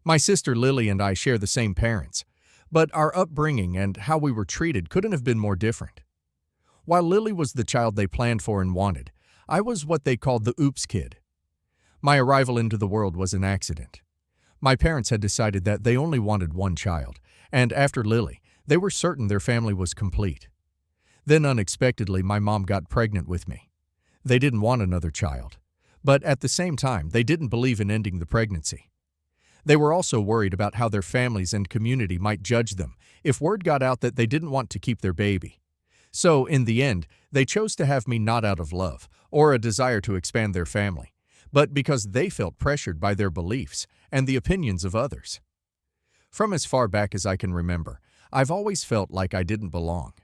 My sister Lily and I share the same parents, but our upbringing and how we were treated couldn't have been more different. While Lily was the child they planned for and wanted, I was what they called the oops kid. My arrival into the world was an accident. My parents had decided that they only wanted one child, and after Lily, they were certain their family was complete. Then unexpectedly, my mom got pregnant with me. They didn't want another child, but at the same time, they didn't believe in ending the pregnancy. They were also worried about how their families and community might judge them if word got out that they didn't want to keep their baby. So, in the end, they chose to have me not out of love or a desire to expand their family, but because they felt pressured by their beliefs and the opinions of others. From as far back as I can remember, I've always felt like I didn't belong.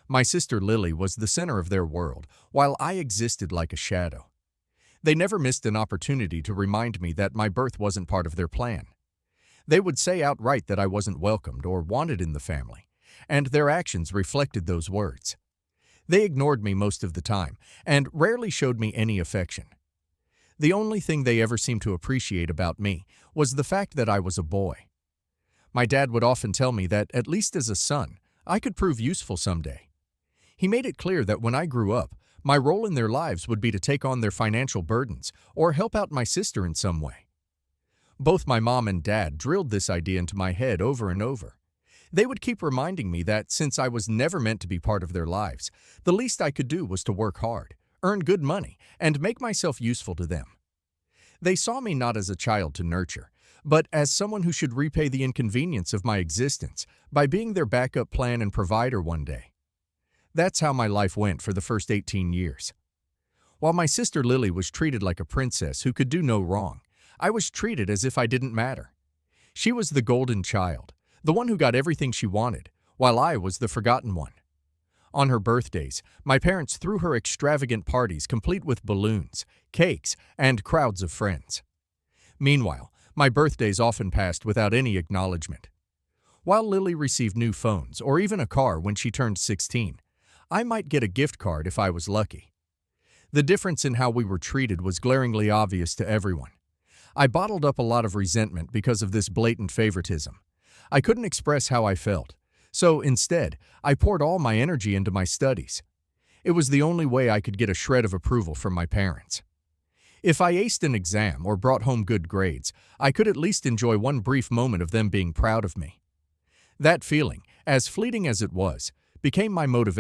My sister Lily was the center of their world, while I existed like a shadow. They never missed an opportunity to remind me that my birth wasn't part of their plan. They would say outright that I wasn't welcomed or wanted in the family, and their actions reflected those words. They ignored me most of the time and rarely showed me any affection. The only thing they ever seemed to appreciate about me was the fact that I was a boy. My dad would often tell me that, at least as a son, I could prove useful someday. He made it clear that when I grew up, my role in their lives would be to take on their financial burdens or help out my sister in some way. Both my mom and dad drilled this idea into my head over and over. They would keep reminding me that since I was never meant to be part of their lives, the least I could do was to work hard, earn good money, and make myself useful to them. They saw me not as a child to nurture, but as someone who should repay the inconvenience of my existence by being their backup plan and provider one day. That's how my life went for the first 18 years. While my sister Lily was treated like a princess who could do no wrong, I was treated as if I didn't matter. She was the golden child, the one who got everything she wanted, while I was the forgotten one. On her birthdays, my parents threw her extravagant parties complete with balloons, cakes, and crowds of friends. Meanwhile, my birthdays often passed without any acknowledgement. While Lily received new phones or even a car when she turned 16, I might get a gift card if I was lucky. The difference in how we were treated was glaringly obvious to everyone. I bottled up a lot of resentment because of this blatant favoritism. I couldn't express how I felt, so instead, I poured all my energy into my studies. It was the only way I could get a shred of approval from my parents. If I aced an exam or brought home good grades, I could at least enjoy one brief moment of them being proud of me. That feeling, as fleeting as it was, became my motivation.